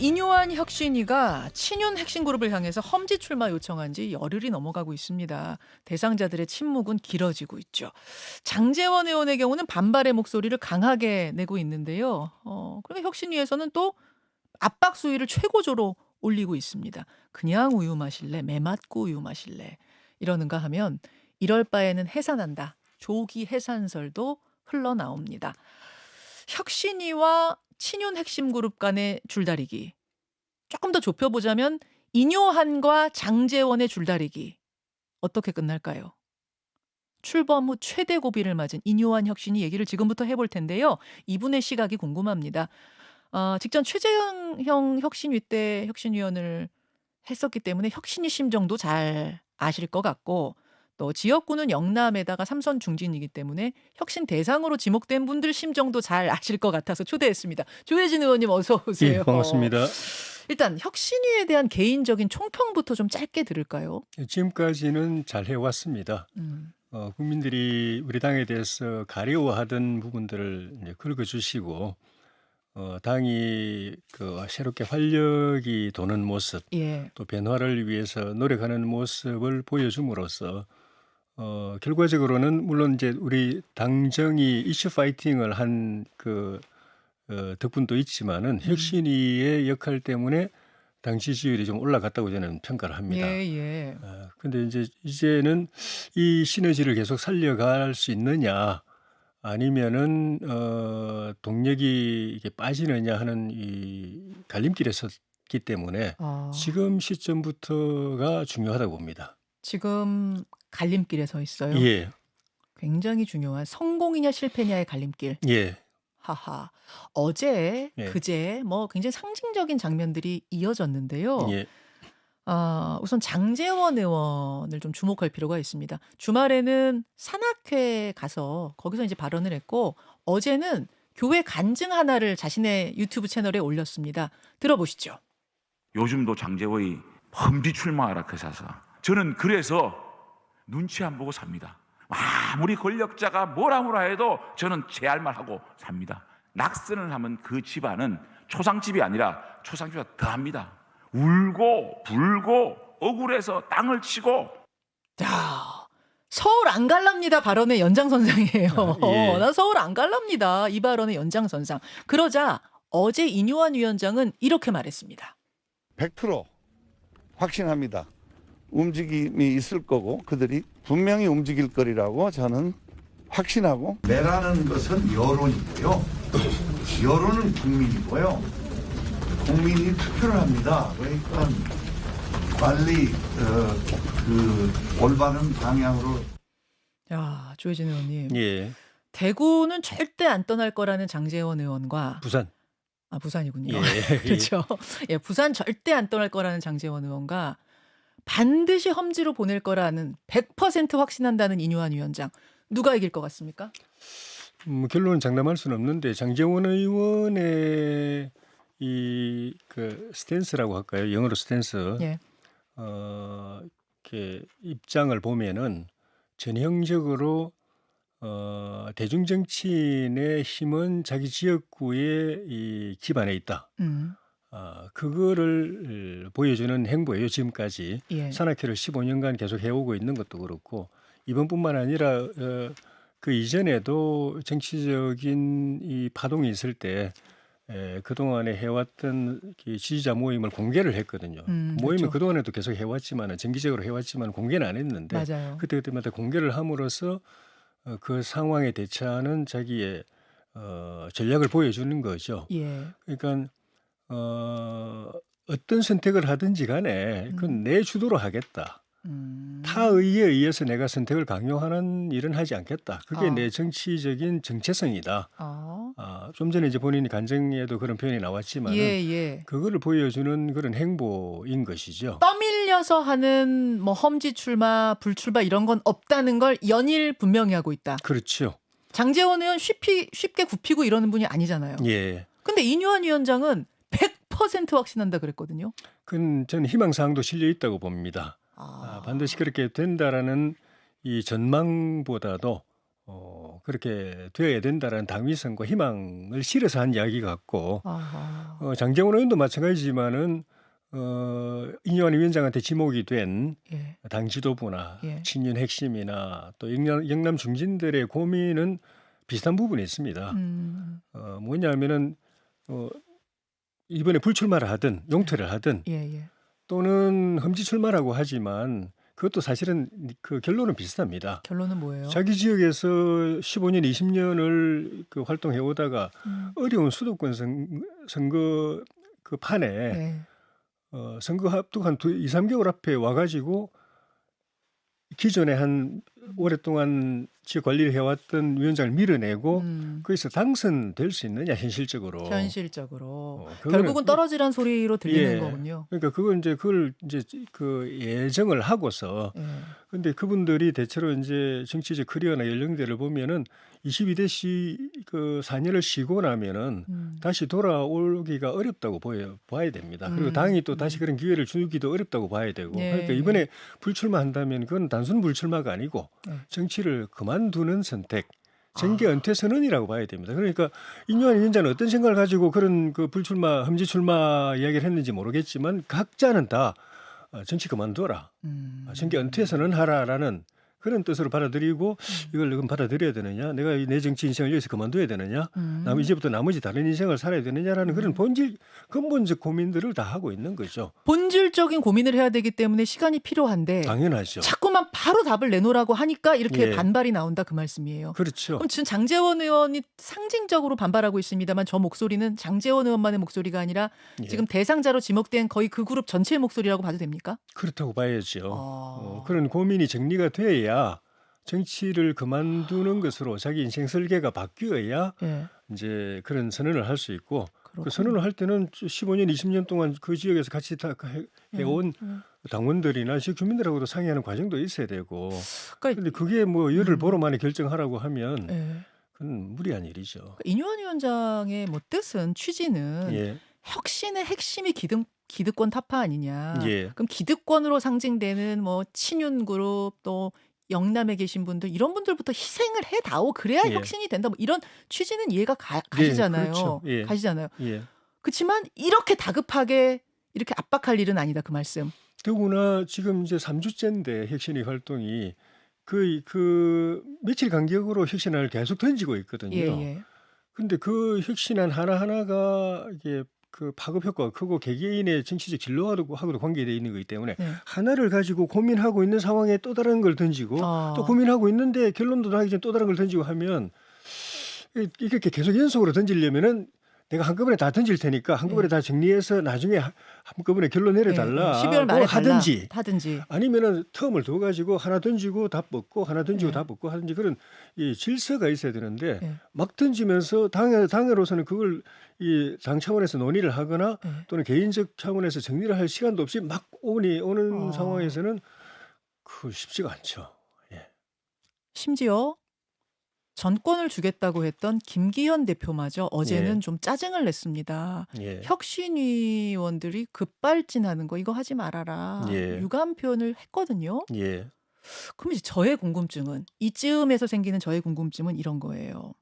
인요한 혁신위가 친윤 핵심 그룹을 향해서 험지 출마 요청한 지 열흘이 넘어가고 있습니다. 대상자들의 침묵은 길어지고 있죠. 장제원 의원의 경우는 반발의 목소리를 강하게 내고 있는데요. 그러니까 혁신위에서는 또 압박 수위를 최고조로 올리고 있습니다. 그냥 우유 마실래? 매 맞고 우유 마실래? 이러는가 하면 이럴 바에는 해산한다. 조기 해산설도 흘러나옵니다. 혁신위와 친윤 핵심 그룹 간의 줄다리기. 조금 더 좁혀보자면 인요한과 장제원의 줄다리기. 어떻게 끝날까요? 출범 후 최대 고비를 맞은 인요한 혁신이 얘기를 지금부터 해볼 텐데요. 이분의 시각이 궁금합니다. 직전 최재형 혁신위 때 혁신위원을 했었기 때문에 혁신위 심정도 잘 아실 것 같고 또 지역구는 영남에다가 삼선 중진이기 때문에 혁신 대상으로 지목된 분들 심정도 잘 아실 것 같아서 초대했습니다. 조혜진 의원님 어서 오세요. 예, 반갑습니다. 일단 혁신위에 대한 개인적인 총평부터 좀 짧게 들을까요? 지금까지는 잘 해왔습니다. 국민들이 우리 당에 대해서 가려워하던 부분들을 이제 긁어주시고 당이 새롭게 활력이 도는 모습, 예. 또 변화를 위해서 노력하는 모습을 보여줌으로써 결과적으로는 물론 이제 우리 당정이 이슈 파이팅을 한 덕분도 있지만은 혁신위의 역할 때문에 당 지지율이 좀 올라갔다고 저는 평가를 합니다. 예. 근데 이제는 이 시너지를 계속 살려갈 수 있느냐, 아니면은 동력이 이게 빠지느냐 하는 이 갈림길에 섰기 때문에 지금 시점부터가 중요하다고 봅니다. 지금 갈림길에 서 있어요. 예, 굉장히 중요한 성공이냐 실패냐의 갈림길. 예, 하하. 어제, 예. 그제 굉장히 상징적인 장면들이 이어졌는데요. 예. 우선 장제원 의원을 좀 주목할 필요가 있습니다. 주말에는 산악회에 가서 거기서 이제 발언을 했고 어제는 교회 간증 하나를 자신의 유튜브 채널에 올렸습니다. 들어보시죠. 요즘도 장제원이 험지 출마하라 그 사서 저는 그래서 눈치 안 보고 삽니다. 아무리 권력자가 뭐라 해도 저는 제 할 말 하고 삽니다. 낙선을 하면 그 집안은 초상집이 아니라 초상집보다 더합니다. 울고 불고 억울해서 땅을 치고. 자, 서울 안 갈랍니다 발언의 연장선상이에요. 예. 나 서울 안 갈랍니다 이 발언의 연장선상. 그러자 어제 인요한 위원장은 이렇게 말했습니다. 100% 확신합니다. 움직임이 있을 거고 그들이 분명히 움직일 거리라고 저는 확신하고, 매라는 것은 여론이고요. 여론은 국민이고요. 국민이 투표를 합니다. 그러니까 빨리 올바른 방향으로. 야, 조혜진 의원님. 예. 대구는 절대 안 떠날 거라는 장제원 의원과 부산. 부산이군요. 예. 그렇죠. 예, 부산 절대 안 떠날 거라는 장제원 의원과 반드시 험지로 보낼 거라는 100% 확신한다는 인요한 위원장. 누가 이길 것 같습니까? 결론은 장담할 수는 없는데 장제원 의원의 이 스탠스라고 할까요? 영어로 스탠스. 예. 이렇게 입장을 보면은 전형적으로 대중정치인의 힘은 자기 지역구의 이 기반에 있다. 그거를 보여주는 행보예요. 지금까지. 예. 산악회를 15년간 계속 해오고 있는 것도 그렇고 이번뿐만 아니라 그 이전에도 정치적인 이 파동이 있을 때 그동안에 해왔던 지지자 모임을 공개를 했거든요. 모임을 그렇죠. 그동안에도 계속 해왔지만 정기적으로 해왔지만 공개는 안 했는데 맞아요. 그때마다 공개를 함으로써 그 상황에 대처하는 자기의 전략을 보여주는 거죠. 예. 그러니까 어떤 선택을 하든지 간에 그건 내 주도로 하겠다. 타의에 의해서 내가 선택을 강요하는 일은 하지 않겠다. 그게 내 정치적인 정체성이다. 좀 전에 이제 본인이 간증에도 그런 표현이 나왔지만 예. 그거를 보여주는 그런 행보인 것이죠. 떠밀려서 하는 험지 출마, 불출마 이런 건 없다는 걸 연일 분명히 하고 있다. 그렇죠. 장제원 의원 쉽게 굽히고 이러는 분이 아니잖아요. 예. 근데 인요한 위원장은 100% 확신한다 그랬거든요. 그건 저는 희망사항도 실려 있다고 봅니다. 반드시 그렇게 된다라는 이 전망보다도 그렇게 되어야 된다라는 당위성과 희망을 실어서 한 이야기 같고 아하. 장제원 의원도 마찬가지지만은 이뇨한 위원장한테 지목이 된 예. 당 지도부나 예. 친윤 핵심이나 또 영남 중진들의 고민은 비슷한 부분이 있습니다. 뭐냐면은 이번에 불출마를 하든 용퇴를 하든 예, 예. 또는 험지 출마라고 하지만 그것도 사실은 그 결론은 비슷합니다. 결론은 뭐예요? 자기 지역에서 15년, 20년을 그 활동해 오다가 어려운 수도권 선거 그 판에 예. 선거 합두 한 2, 3개월 앞에 와가지고 기존에 한 오랫동안 지역 관리를 해왔던 위원장을 밀어내고 거기서 당선될 수 있느냐 현실적으로. 현실적으로 그거는 결국은 떨어지란 소리로 들리는 예. 거군요. 그러니까 그걸 이제 그 예정을 하고서 예. 근데 그분들이 대체로 이제 정치적 커리어나 연령대를 보면은 22대 그 4년을 쉬고 나면은 다시 돌아오기가 어렵다고 봐야 됩니다. 그리고 당이 또 다시 그런 기회를 주기도 어렵다고 봐야 되고. 예. 그러니까 이번에 불출마한다면 그건 단순 불출마가 아니고 예. 정치를 그만두는 선택. 정계 은퇴 선언이라고 봐야 됩니다. 그러니까 이뇨한 위원장은 어떤 생각을 가지고 그런 그 불출마, 험지 출마 이야기를 했는지 모르겠지만 각자는 다 정치 그만둬라. 정계 은퇴 선언하라라는 그런 뜻으로 받아들이고 이걸 그럼 받아들여야 되느냐? 내가 내 정치 인생을 여기서 그만둬야 되느냐? 이제부터 나머지 다른 인생을 살아야 되느냐라는 그런 근본적 고민들을 다 하고 있는 거죠. 본질적인 고민을 해야 되기 때문에 시간이 필요한데 당연하죠. 자꾸만 바로 답을 내놓으라고 하니까 이렇게 예. 반발이 나온다 그 말씀이에요. 그렇죠. 그럼 지금 장제원 의원이 상징적으로 반발하고 있습니다만 저 목소리는 장제원 의원만의 목소리가 아니라 예. 지금 대상자로 지목된 거의 그 그룹 전체의 목소리라고 봐도 됩니까? 그렇다고 봐야죠. 아. 그런 고민이 정리가 돼야 정치를 그만두는 것으로 자기 인생 설계가 바뀌어야 예. 이제 그런 선언을 할 수 있고 그렇군요. 그 선언을 할 때는 15년, 20년 동안 그 지역에서 같이 다 해온 당원들이나 지역 주민들하고도 상의하는 과정도 있어야 되고 그러니까 근데 그게 뭐 열흘 보름 만에 결정하라고 하면 예. 그건 무리한 일이죠. 이뇨한 위원장의 뭐 뜻은 취지는 예. 혁신의 핵심이 기득권 타파 아니냐. 예. 그럼 기득권으로 상징되는 뭐 친윤 그룹 또 영남에 계신 분들 이런 분들부터 희생을 해다오 그래야 예. 혁신이 된다. 뭐 이런 취지는 이해가 가시잖아요. 그렇죠. 예. 가시잖아요. 예. 그렇지만 이렇게 다급하게 이렇게 압박할 일은 아니다 그 말씀. 더구나 지금 이제 3주째인데 혁신의 활동이 그 며칠 간격으로 혁신안을 계속 던지고 있거든요. 예. 근데 그 혁신안 하나하나가 이게 그 파급 효과가 크고 개개인의 정치적 진로하고도 관계되어 있는 거기 때문에 네. 하나를 가지고 고민하고 있는 상황에 또 다른 걸 던지고 또 고민하고 있는데 결론도 나기 전에 또 다른 걸 던지고 하면 이렇게 계속 연속으로 던지려면은 내가 한꺼번에 다 던질 테니까 한꺼번에 다 정리해서 나중에 한꺼번에 결론 내려달라. 12월 말에 하든지 아니면은 텀을 둬 가지고 하나 던지고 다 뻗고 하나 던지고 다 뻗고 하든지 그런 이 질서가 있어야 되는데 막 던지면서 당으로서는 그걸 이 당 차원에서 논의를 하거나 또는 개인적 차원에서 정리를 할 시간도 없이 막 오는 상황에서는 그 쉽지가 않죠. 예. 심지어 전권을 주겠다고 했던 김기현 대표마저 어제는 좀 짜증을 냈습니다. 예. 혁신위원들이 급발진하는 거 이거 하지 말아라. 예. 유감 표현을 했거든요. 예. 그럼 이제 저의 궁금증은 이쯤에서 생기는 저의 궁금증은 이런 거예요.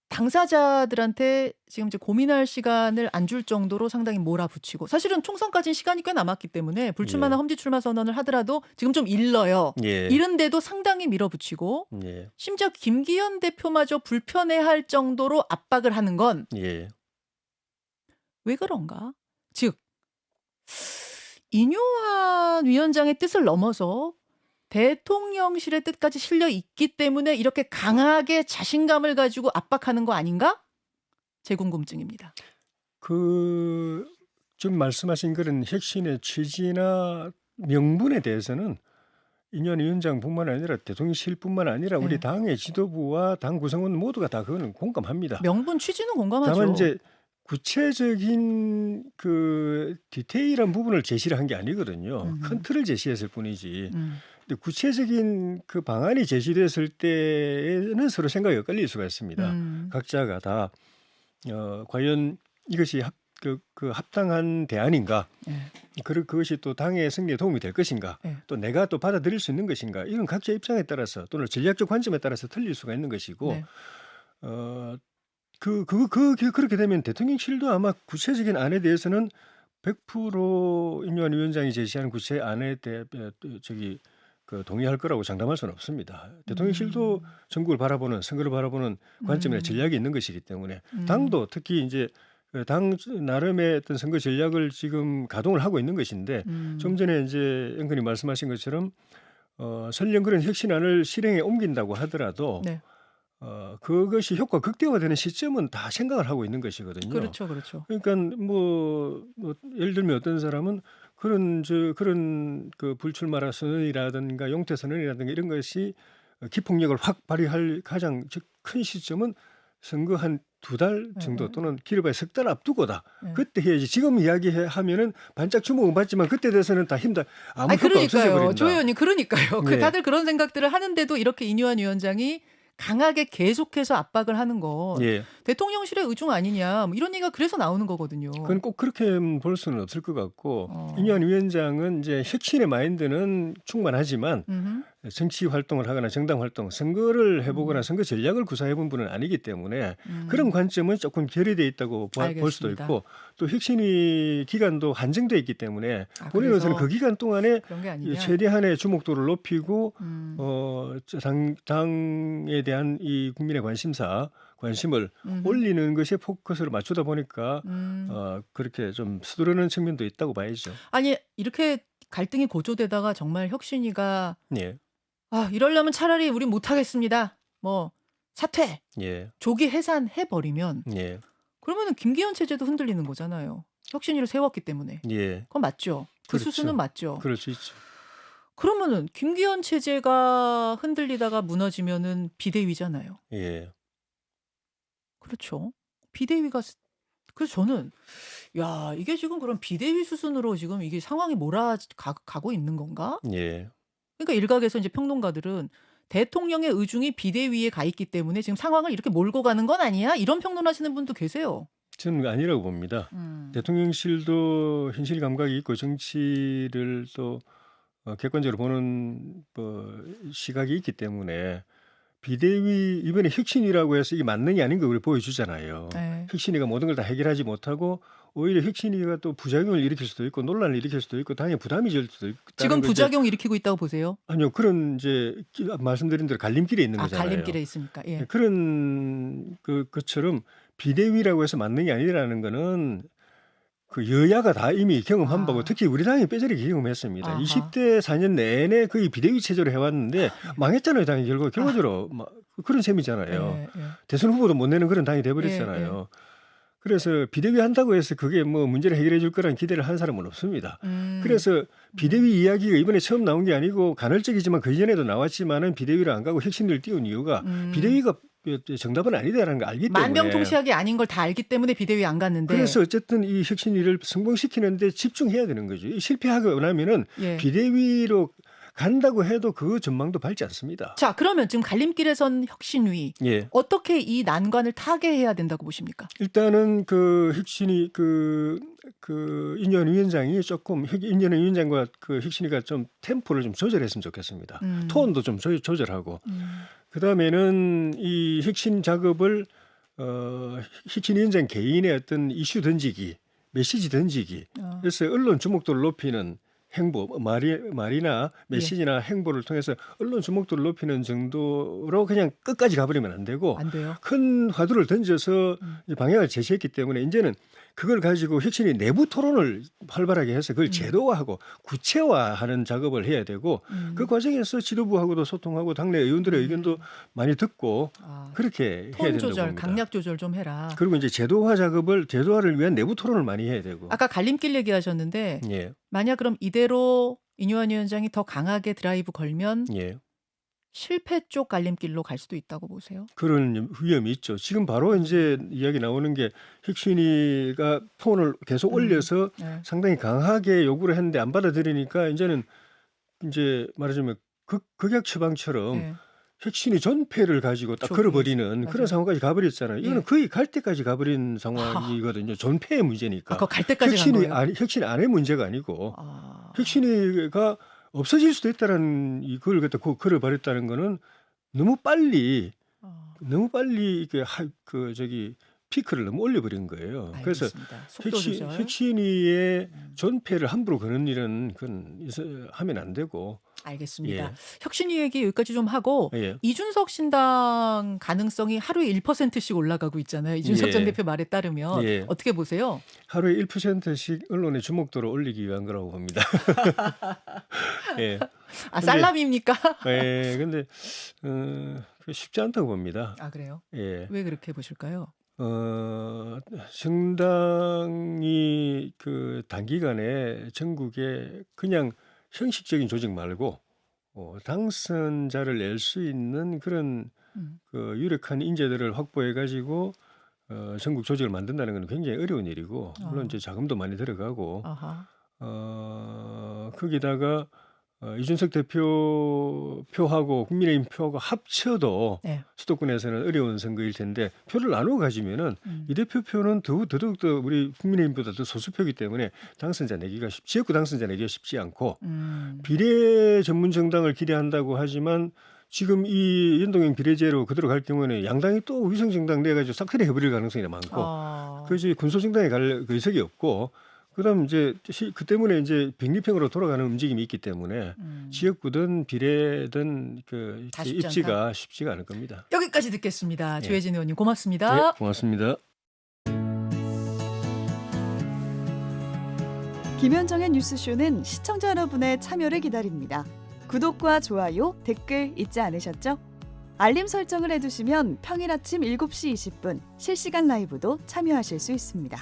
당사자들한테 지금 이제 고민할 시간을 안 줄 정도로 상당히 몰아붙이고 사실은 총선까지는 시간이 꽤 남았기 때문에 불출마나 험지 출마 선언을 하더라도 지금 좀 일러요. 예. 이른데도 상당히 밀어붙이고 예. 심지어 김기현 대표마저 불편해할 정도로 압박을 하는 건 왜 예. 그런가? 즉 이뇨한 위원장의 뜻을 넘어서 대통령실의 뜻까지 실려 있기 때문에 이렇게 강하게 자신감을 가지고 압박하는 거 아닌가? 제 궁금증입니다. 좀 말씀하신 그런 혁신의 취지나 명분에 대해서는 이뇨한 위원장뿐만 아니라 대통령실뿐만 아니라 우리 당의 지도부와 당 구성원 모두가 다 그거는 공감합니다. 명분 취지는 공감하죠. 다만 이제 구체적인 그 디테일한 부분을 제시를 한 게 아니거든요. 큰 틀을 제시했을 뿐이지. 근데 구체적인 그 방안이 제시됐을 때에는 서로 생각이 엇갈릴 수가 있습니다. 각자가 다 과연 이것이 합당한 대안인가? 그것이 또 당의 승리에 도움이 될 것인가, 네. 또 내가 또 받아들일 수 있는 것인가, 이런 각자의 입장에 따라서 또는 전략적 관점에 따라서 틀릴 수가 있는 것이고, 네. 그렇게 되면 대통령실도 아마 구체적인 안에 대해서는 100% 인요한 위원장이 제시하는 구체 안에 대해 동의할 거라고 장담할 수는 없습니다. 대통령실도 전국을 바라보는, 선거를 바라보는 관점이나 전략이 있는 것이기 때문에 당도 특히 이제 당 나름의 어떤 선거 전략을 지금 가동을 하고 있는 것인데, 좀 전에 이제 앵커님 말씀하신 것처럼 설령 그런 혁신안을 실행에 옮긴다고 하더라도 네. 그것이 효과 극대화되는 시점은 다 생각을 하고 있는 것이거든요. 그렇죠, 그렇죠. 그러니까 뭐 예를 들면 어떤 사람은 그런 그 불출마 선언이라든가 용퇴 선언이라든가 이런 것이 기폭력을 확 발휘할 가장 큰 시점은 선거 한 2달 정도 또는 길어봐야 석 달 앞두고다. 그때 해야지. 지금 이야기하면은 반짝 주목은 받지만 그때 돼서는 다 힘들 아무 효과 없어져 그러니까요. 버린다. 조 의원님, 그러니까요. 네. 다들 그런 생각들을 하는데도 이렇게 인요한 위원장이 강하게 계속해서 압박을 하는 거 예. 대통령실의 의중 아니냐, 뭐 이런 얘기가 그래서 나오는 거거든요. 그건 꼭 그렇게 볼 수는 없을 것 같고, 인요한 위원장은 이제 혁신의 마인드는 충만하지만 정치 활동을 하거나 정당 활동, 선거를 해보거나 선거 전략을 구사해본 분은 아니기 때문에 그런 관점은 조금 결여돼 있다고 볼 수도 알겠습니다. 있고, 또 혁신이 기간도 한정돼 있기 때문에 본인으로서는 그래서 그 기간 동안에 그런 게 아니냐. 최대한의 주목도를 높이고 당에 대한 이 국민의 관심을 올리는 것에 포커스를 맞추다 보니까 그렇게 좀 서두르는 측면도 있다고 봐야죠. 아니, 이렇게 갈등이 고조되다가 정말 혁신이가 예, 이러려면 차라리 우린 못하겠습니다. 뭐 사퇴, 예, 조기 해산해 버리면 예, 그러면은 김기현 체제도 흔들리는 거잖아요. 혁신위를 세웠기 때문에. 예. 그건 맞죠. 그 그렇죠. 수순은 맞죠. 그럴 수 있죠. 그러면은 김기현 체제가 흔들리다가 무너지면은 비대위잖아요. 예, 그렇죠. 비대위가 그래서 저는 야, 이게 지금 그럼 비대위 수순으로 지금 이게 상황이 몰아가고 있는 건가? 예, 그러니까 일각에서 이제 평론가들은 대통령의 의중이 비대위에 가 있기 때문에 지금 상황을 이렇게 몰고 가는 건 아니야? 이런 평론하시는 분도 계세요. 저는 아니라고 봅니다. 대통령실도 현실 감각이 있고 정치를 또 객관적으로 보는 시각이 있기 때문에 비대위 이번에 혁신이라고 해서 이게 맞느냐 아닌 걸 우리 보여주잖아요. 네. 혁신이가 모든 걸 다 해결하지 못하고 오히려 혁신이가 또 부작용을 일으킬 수도 있고 논란을 일으킬 수도 있고 당에 부담이 질 수도 있고. 지금 부작용 일으키고 있다고 보세요? 아니요, 그런 이제 말씀드린 대로 갈림길에 있는 거잖아요. 갈림길에 있으니까. 예. 그런 것처럼 비대위라고 해서 맞느냐 아니라는 거는 그 여야가 다 이미 경험한 바고 특히 우리 당이 뼈저리게 경험했습니다. 아하. 20대 4년 내내 거의 비대위 체제로 해왔는데 망했잖아요. 당이 결과적으로 그런 셈이잖아요. 예, 예. 대선 후보도 못 내는 그런 당이 돼버렸잖아요. 그래서 비대위 한다고 해서 그게 뭐 문제를 해결해 줄 거라는 기대를 한 사람은 없습니다. 그래서 비대위 이야기가 이번에 처음 나온 게 아니고 간헐적이지만 그 이전에도 나왔지만은 비대위를 안 가고 혁신을 띄운 이유가 비대위가 정답은 아니다라는 걸 알기 때문에. 만병통치약이 아닌 걸 다 알기 때문에 비대위 안 갔는데. 그래서 어쨌든 이 혁신위를 성공시키는데 집중해야 되는 거죠. 실패하고 나면은 예. 비대위로 간다고 해도 그 전망도 밝지 않습니다. 자, 그러면 지금 갈림길에 선 혁신위 예. 어떻게 이 난관을 타개해야 된다고 보십니까? 일단은 그 혁신이 인요한 위원장이 조금 인요한 위원장과 그 혁신이가 좀 템포를 좀 조절했으면 좋겠습니다. 톤도 좀 조절하고 그다음에는 이 혁신 작업을 혁신 위원장 개인의 어떤 이슈 던지기, 메시지 던지기, 그래서 언론 주목도를 높이는 행보, 말이나 메시지나 행보를 통해서 언론 주목도를 높이는 정도로 그냥 끝까지 가버리면 안 되고 안 돼요. 큰 화두를 던져서 방향을 제시했기 때문에 이제는 그걸 가지고 혁신이 내부 토론을 활발하게 해서 그걸 제도화하고 구체화하는 작업을 해야 되고 그 과정에서 지도부하고도 소통하고 당내 의원들의 의견도 많이 듣고 그렇게 해야 톤 된다고 조절, 봅니다. 강약 조절 좀 해라. 그리고 이제 제도화를 위한 내부 토론을 많이 해야 되고. 아까 갈림길 얘기하셨는데 예. 만약 그럼 이대로 인요한 위원장이 더 강하게 드라이브 걸면 예. 실패 쪽 갈림길로 갈 수도 있다고 보세요? 그런 위험이 있죠. 지금 바로 이제 이야기 나오는 게 혁신이가 톤을 계속 올려서 네. 상당히 강하게 요구를 했는데 안 받아들이니까 이제는 이제 말하자면 극약 처방처럼 네. 혁신이 전패를 가지고 딱 조국이 걸어버리는 맞아요. 그런 상황까지 가버렸잖아요. 이거는 예. 거의 갈 때까지 가버린 상황이거든요. 전패의 문제니까. 그거 갈 때까지 간 거예요. 혁신이 안의 문제가 아니고 아. 혁신이가 없어질 수도 있다는 이걸 갖다 걸어버렸다는 거는 너무 빨리 이게 피크를 너무 올려버린 거예요. 그래서 알겠습니다. 속도 조절. 혁신이의 전패를 함부로 거는 일은 하면 안 되고. 알겠습니다. 예. 혁신위 얘기 여기까지 좀 하고 예. 이준석 신당 가능성이 하루에 1%씩 올라가고 있잖아요. 이준석 예. 전 대표 말에 따르면 예. 어떻게 보세요? 하루에 1%씩 언론의 주목도를 올리기 위한 거라고 봅니다. 예. 아, 근데- 살람입니까? 예. 근데 쉽지 않다고 봅니다. 아, 그래요? 예. 왜 그렇게 보실까요? 정당이 그 단기간에 전국에 그냥 형식적인 조직 말고 당선자를 낼 수 있는 그런 음. 그 유력한 인재들을 확보해 가지고 전국 조직을 만든다는 건 굉장히 어려운 일이고 물론 이제 자금도 많이 들어가고 아하. 거기다가 이준석 대표 표하고 국민의힘 표하고 합쳐도 네. 수도권에서는 어려운 선거일 텐데 표를 나누어 가지면은 음. 이 대표 표는 더더욱 더 우리 국민의힘보다 더 소수표이기 때문에 지역구 당선자 내기가 쉽지 않고 비례 전문 정당을 기대한다고 하지만 지금 이 연동형 비례제로 그대로 갈 경우에는 양당이 또 위성 정당 내 가지고 싹트리 해버릴 가능성이 많고 그래서 군소 정당에 갈 의석이 없고 그다음 이제 그 때문에 이제 백립형으로 돌아가는 움직임이 있기 때문에 지역구든 비례든 다 쉽지 입지가 쉽지가 않을 겁니다. 여기까지 듣겠습니다. 예. 조혜진 의원님 고맙습니다. 네, 고맙습니다. 김현정의 뉴스쇼는 시청자 여러분의 참여를 기다립니다. 구독과 좋아요, 댓글 잊지 않으셨죠? 알림 설정을 해두시면 평일 아침 7시 20분 실시간 라이브도 참여하실 수 있습니다.